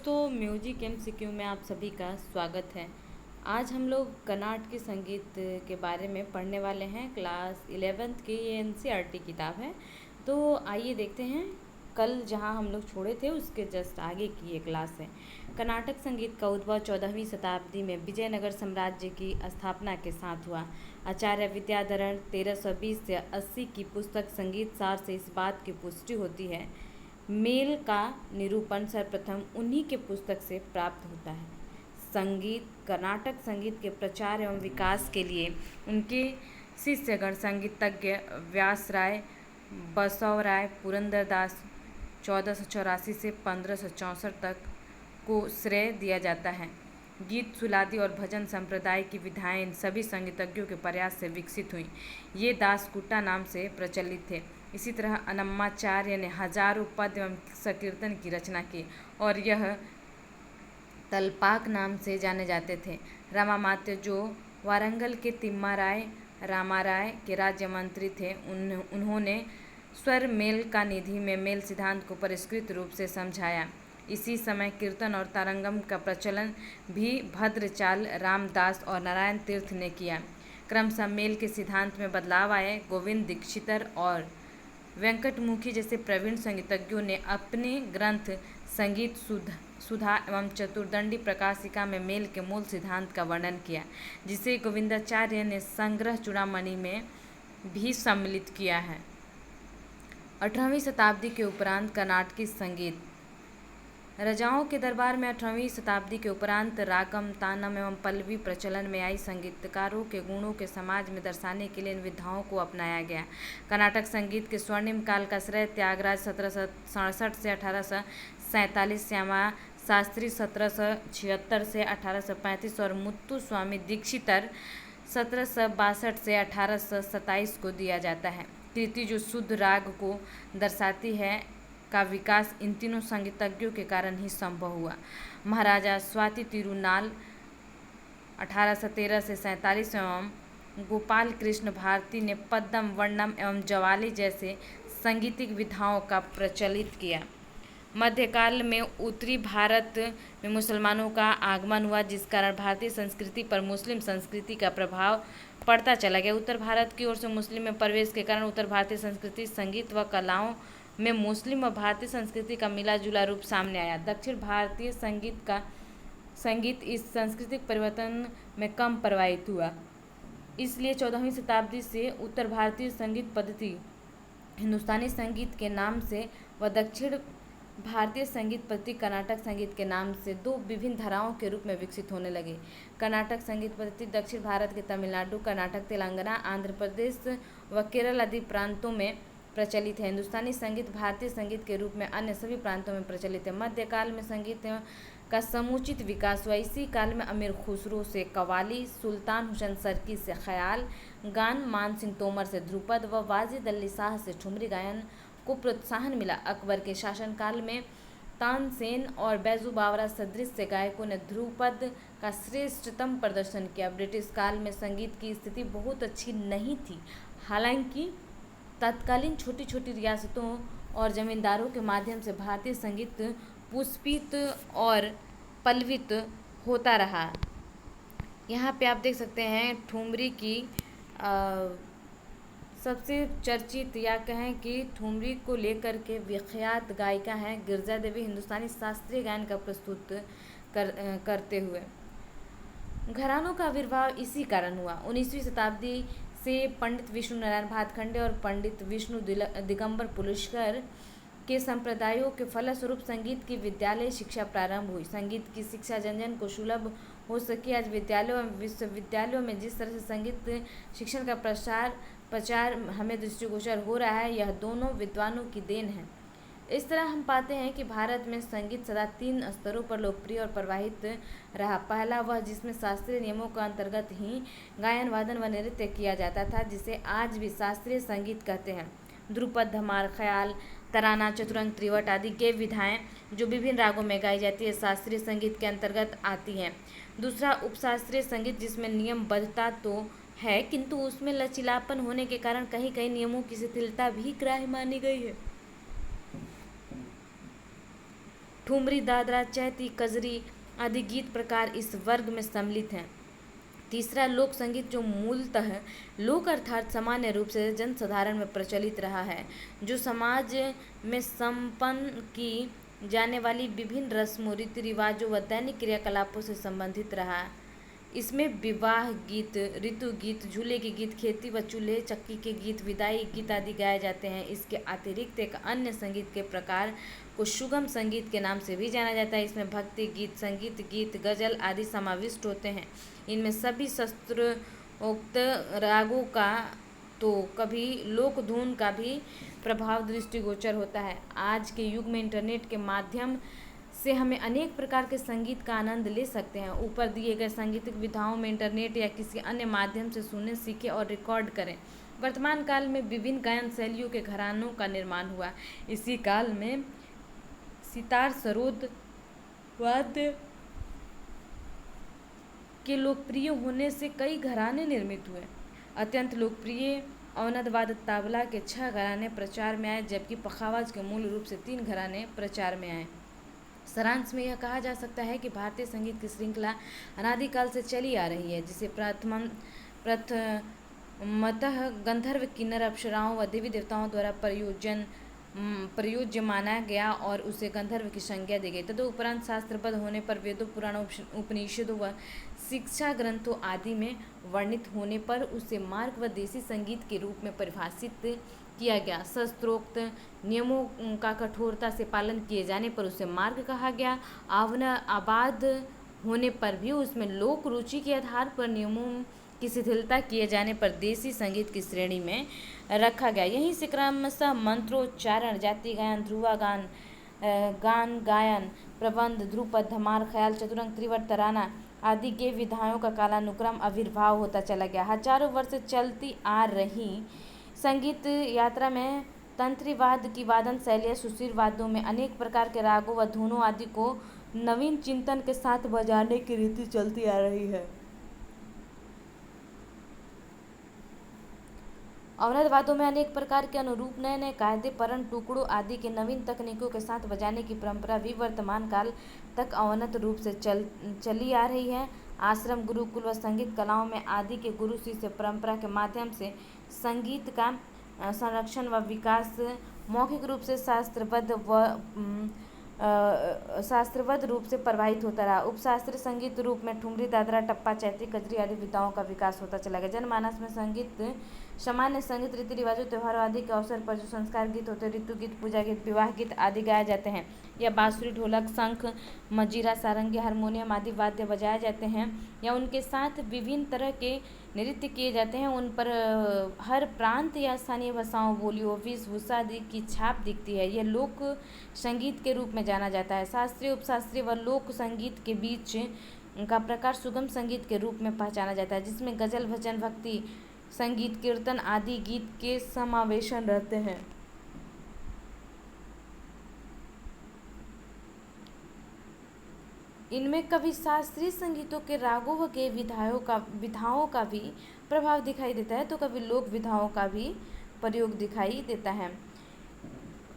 दोस्तों, music MCQ में आप सभी का स्वागत है। आज हम लोग कर्नाटकी संगीत के बारे में पढ़ने वाले हैं। क्लास 11th की ये एनसीईआरटी किताब है। तो आइए देखते हैं, कल जहां हम लोग छोड़े थे उसके जस्ट आगे की ये क्लास है। कर्नाटक संगीत का उद्भव 14वीं शताब्दी में विजयनगर साम्राज्य की स्थापना के साथ हुआ। आचार्य विद्याधरण 1320 से 80 की पुस्तक संगीत सार से इस बात की पुष्टि होती है। मेल का निरूपण सर्वप्रथम उन्हीं के पुस्तक से प्राप्त होता है। कर्नाटक संगीत के प्रचार एवं विकास के लिए उनके शिष्यगण संगीतज्ञ व्यासराय, बसवराय, पुरंदरदास 1484 से 1564 तक को श्रेय दिया जाता है। गीत, सुलादी और भजन संप्रदाय की विधाएं इन सभी संगीतज्ञों के प्रयास से विकसित हुई। ये दासकुट्टा नाम से प्रचलित थे। इसी तरह अन्नमाचार्य ने हजारों पद एवं संकीर्तन की रचना की और यह तलपाक नाम से जाने जाते थे। रामामात्य, जो वारंगल के तिम्माराय रामाराय के राज्य मंत्री थे, उन्होंने स्वर मेल का निधि में मेल सिद्धांत को परिष्कृत रूप से समझाया। इसी समय कीर्तन और तारंगम का प्रचलन भी भद्रचाल, रामदास और नारायण तीर्थ ने किया। क्रमशः मेल के सिद्धांत में बदलाव आए। गोविंद दीक्षितर और वेंकटमुखी जैसे प्रवीण संगीतज्ञों ने अपने ग्रंथ संगीत सुधा एवं चतुर्दंडी प्रकाशिका में मेल के मूल सिद्धांत का वर्णन किया, जिसे गोविंदाचार्य ने संग्रह चूड़ामणि में भी सम्मिलित किया है। 18वीं शताब्दी के उपरांत कर्नाटकी संगीत राजाओं के दरबार में 18वीं शताब्दी के उपरांत रागम, तानम एवं पल्लवी प्रचलन में आई। संगीतकारों के गुणों के समाज में दर्शाने के लिए इन विधाओं को अपनाया गया। कर्नाटक संगीत के स्वर्णिम काल का श्रेय त्यागराज 1767 से 1847, श्यामा शास्त्री 1776 से 1835 और मुत्तुस्वामी दीक्षितर 1762 से 1827 को दिया जाता है। कृति जो शुद्ध राग को दर्शाती है का विकास इन तीनों संगीतज्ञों के कारण ही संभव हुआ। महाराजा स्वाति तिरुनाल 1813 से 47 एवं गोपाल कृष्ण भारती ने पद्दम, वर्णम एवं जवाली जैसे संगीतिक विधाओं का प्रचलित किया। मध्यकाल में उत्तरी भारत में मुसलमानों का आगमन हुआ, जिस कारण भारतीय संस्कृति पर मुस्लिम संस्कृति का प्रभाव पड़ता चला गया। उत्तर भारत की ओर से मुस्लिम में प्रवेश के कारण उत्तर भारतीय संस्कृति, संगीत व कलाओं में मुस्लिम व भारतीय संस्कृति का मिला जुला रूप सामने आया। दक्षिण भारतीय संगीत इस सांस्कृतिक परिवर्तन में कम प्रभावित हुआ। इसलिए 14वीं शताब्दी से उत्तर भारतीय संगीत पद्धति हिंदुस्तानी संगीत के नाम से व दक्षिण भारतीय संगीत पद्धति कर्नाटक संगीत के नाम से दो विभिन्न धाराओं के रूप में विकसित होने लगे। कर्नाटक संगीत पद्धति दक्षिण भारत के तमिलनाडु, कर्नाटक, तेलंगाना, आंध्र प्रदेश व केरल आदि प्रांतों में प्रचलित है। हिंदुस्तानी संगीत भारतीय संगीत के रूप में अन्य सभी प्रांतों में प्रचलित है। मध्यकाल में संगीत का समुचित विकास हुआ। इसी काल में अमीर खुसरो से कव्वाली, सुल्तान हुसैन सर्की से ख्याल गान, मान सिंह तोमर से ध्रुपद व वाजिद अली शाह से ठुमरी गायन को प्रोत्साहन मिला। अकबर के शासनकाल में तानसेन और बैजू बावरा सदृश से गायकों ने ध्रुपद का श्रेष्ठतम प्रदर्शन किया। ब्रिटिश काल में संगीत की स्थिति बहुत अच्छी नहीं थी। हालांकि तत्कालीन छोटी छोटी रियासतों और जमींदारों के माध्यम से भारतीय संगीत पुष्पित और पल्लवित होता रहा। यहाँ पे आप देख सकते हैं ठुमरी की सबसे चर्चित या कहें कि ठुमरी को लेकर के विख्यात गायिका हैं गिरजा देवी, हिंदुस्तानी शास्त्रीय गायन का प्रस्तुत करते हुए। घरानों का आविर्भाव इसी कारण हुआ। 19वीं शताब्दी से पंडित विष्णु नारायण भातखंडे और पंडित विष्णु दिगंबर पुलुशकर के संप्रदायों के फलस्वरूप संगीत की विद्यालय शिक्षा प्रारंभ हुई। संगीत की शिक्षा जन जन को सुलभ हो सके। आज विद्यालयों एवं विश्वविद्यालयों में जिस तरह से संगीत शिक्षण का प्रचार हमें दृष्टिगोचर हो रहा है, यह दोनों विद्वानों की देन है। इस तरह हम पाते हैं कि भारत में संगीत सदा 3 स्तरों पर लोकप्रिय और प्रवाहित रहा। पहला वह जिसमें शास्त्रीय नियमों के अंतर्गत ही गायन, वादन व नृत्य किया जाता था, जिसे आज भी शास्त्रीय संगीत कहते हैं। ध्रुपद, धमार, ख्याल, तराना, चतुरंग, त्रिवट आदि के विधाएं जो विभिन्न रागों में गाई जाती है, शास्त्रीय संगीत के अंतर्गत आती हैं। दूसरा उपशास्त्रीय संगीत, जिसमें नियमबद्धता तो है किंतु उसमें लचीलापन होने के कारण कहीं कहीं नियमों की शिथिलता भी ग्राह्य मानी गई है। ठुमरी, दादरा, चैती, कजरी आदि गीत प्रकार इस वर्ग में सम्मिलित हैं। तीसरा, लोक संगीत, जो मूलतः लोक अर्थात सामान्य रूप से जनसाधारण में प्रचलित रहा है, जो समाज में संपन्न की जाने वाली विभिन्न रस्मों, रीति रिवाजों व दैनिक क्रियाकलापों से संबंधित रहा। इसमें विवाह गीत, ऋतु गीत, झूले के गीत, खेती व चूल्हे चक्की के गीत, विदाई गीत आदि गाए जाते हैं। इसके अतिरिक्त एक अन्य संगीत के प्रकार को सुगम संगीत के नाम से भी जाना जाता है। इसमें भक्ति गीत, संगीत गीत, गजल आदि समाविष्ट होते हैं। इनमें सभी शास्त्रोक्त रागों का तो कभी लोक धुन का भी प्रभाव दृष्टिगोचर होता है। आज के युग में इंटरनेट के माध्यम से हमें अनेक प्रकार के संगीत का आनंद ले सकते हैं। ऊपर दिए गए सांगीतिक विधाओं में इंटरनेट या किसी अन्य माध्यम से सुने, सीखे और रिकॉर्ड करें। वर्तमान काल में विभिन्न गायन शैलियों के घरानों का निर्माण हुआ। इसी काल में सितार, सरोद वाद्य के लोकप्रिय होने से कई घराने निर्मित हुए। अत्यंत लोकप्रिय अवनद वाद्य तबला के 6 घराने प्रचार में आए, जबकि पखावज के मूल रूप से 3 घराने प्रचार में आए। सारांश में यह कहा जा सकता है कि भारतीय संगीत की श्रृंखला अनादिकाल से चली आ रही है, जिसे प्रथमतः गंधर्व, किन्नर, अप्सराओं व देवी देवताओं द्वारा प्रयोज्य माना गया और उसे गंधर्व की संज्ञा दी गई। तदुपरांत शास्त्रबद्ध होने पर वेदों, पुराणों, उपनिषदों व शिक्षा ग्रंथों आदि में वर्णित होने पर उसे मार्ग व देसी संगीत के रूप में परिभाषित किया गया। शास्त्रोक्त नियमों का कठोरता से पालन किए जाने पर उसे मार्ग कहा गया। आबाद होने पर भी उसमें लोक रुचि के आधार पर नियमों की शिथिलता किए जाने पर देसी संगीत की श्रेणी में रखा गया। यहीं से क्रमशः मंत्रोच्चारण, जाति गायन, ध्रुवा गान, गान गायन, प्रबंध, ध्रुपद, धमार, ख्याल, चतुरंग, त्रिवर, तराना आदि के विधाओं का कालानुक्रम आविर्भाव होता चला गया। हजारों वर्ष चलती आ रही संगीत यात्रा में तंत्रीवाद की वादन शैलियाँ, सुशील वाद्यों में अनेक प्रकार के रागों व धुनों आदि को नवीन चिंतन के साथ बजाने की रीति चलती आ रही है। अवनद वाद्यों में अनेक प्रकार के अनुरूप, नए नए कायदे, परण, टुकड़ों आदि के नवीन तकनीकों के साथ बजाने की परंपरा भी वर्तमान काल तक अवनत रूप से चली आ रही है। आश्रम, गुरुकुल व संगीत कलाओं में आदि के गुरु शिष्य परंपरा के माध्यम से संगीत का संरक्षण व विकास मौखिक रूप से शास्त्रबद्ध रूप से प्रवाहित होता रहा। उपशास्त्रीय संगीत रूप में ठुमरी, दादरा, टप्पा, चैती, कजरी आदि विधाओं का विकास होता चला गया। जनमानस में संगीत, सामान्य संगीत, रीति रिवाजों, त्योहारों आदि के अवसर पर जो संस्कार गीत होते हैं, ऋतु गीत, पूजा गीत, विवाह गीत आदि गाए जाते हैं, या बांसुरी, ढोलक, शंख, मजीरा, सारंगी, हारमोनियम आदि वाद्य बजाए जाते हैं, या उनके साथ विभिन्न तरह के नृत्य किए जाते हैं। उन पर हर प्रांत या स्थानीय भाषाओं, बोलियों, वेशभूषा आदि की छाप दिखती है। यह लोक संगीत के रूप में जाना जाता है। शास्त्रीय, उपशास्त्रीय व लोक संगीत के बीच का प्रकार सुगम संगीत के रूप में पहचाना जाता है, जिसमें गजल, भजन, भक्ति संगीत, कीर्तन आदि गीत के समावेशन रहते हैं। इनमें कभी शास्त्रीय संगीतों के रागों व के विधाओं का भी प्रभाव दिखाई देता है, तो कभी लोक विधाओं का भी प्रयोग दिखाई देता है।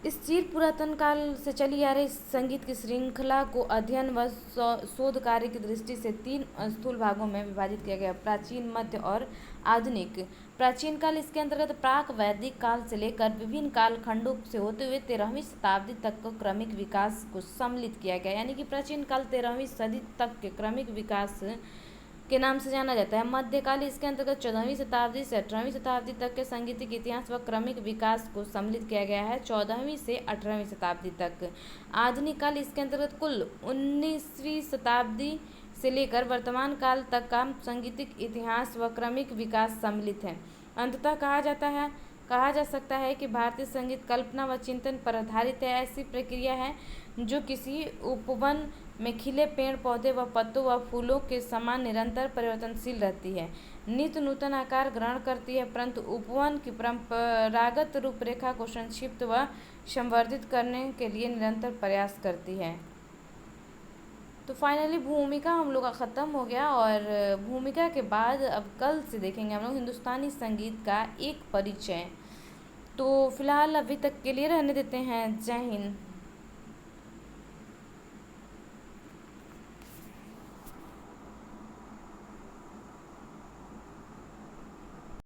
इस चिर पुरातन काल से चली आ रही संगीत की श्रृंखला को अध्ययन व शोध कार्य की दृष्टि से 3 स्थूल भागों में विभाजित किया गया: प्राचीन, मध्य और आधुनिक। प्राचीन काल, इसके अंतर्गत प्राक वैदिक काल से लेकर विभिन्न काल खंडों से होते हुए 13वीं शताब्दी तक को क्रमिक विकास को सम्मिलित किया गया। यानी कि प्राचीन काल 13वीं सदी तक के क्रमिक विकास के नाम से जाना जाता है। मध्यकाल, इसके अंतर्गत 14वीं शताब्दी से 18वीं शताब्दी तक के सांगीतिक इतिहास व क्रमिक विकास को सम्मिलित किया गया है, 14वीं से 18वीं शताब्दी तक। आधुनिक काल, इसके अंतर्गत कुल 19वीं शताब्दी से लेकर वर्तमान काल तक का सांगीतिक इतिहास व क्रमिक विकास सम्मिलित है। अंततः कहा जा सकता है कि भारतीय संगीत कल्पना व चिंतन पर आधारित है। ऐसी प्रक्रिया है जो किसी उपवन में खिले पेड़ पौधे व पत्तों व फूलों के समान निरंतर परिवर्तनशील रहती है, नित्य नूतन आकार ग्रहण करती है, परंतु उपवन की परंपरागत रूपरेखा को संक्षिप्त व संवर्धित करने के लिए निरंतर प्रयास करती है। तो फाइनली भूमिका हम लोग का ख़त्म हो गया, और भूमिका के बाद अब कल से देखेंगे हम लोग हिंदुस्तानी संगीत का एक परिचय। तो फिलहाल अभी तक के लिए रहने देते हैं। जय हिंद।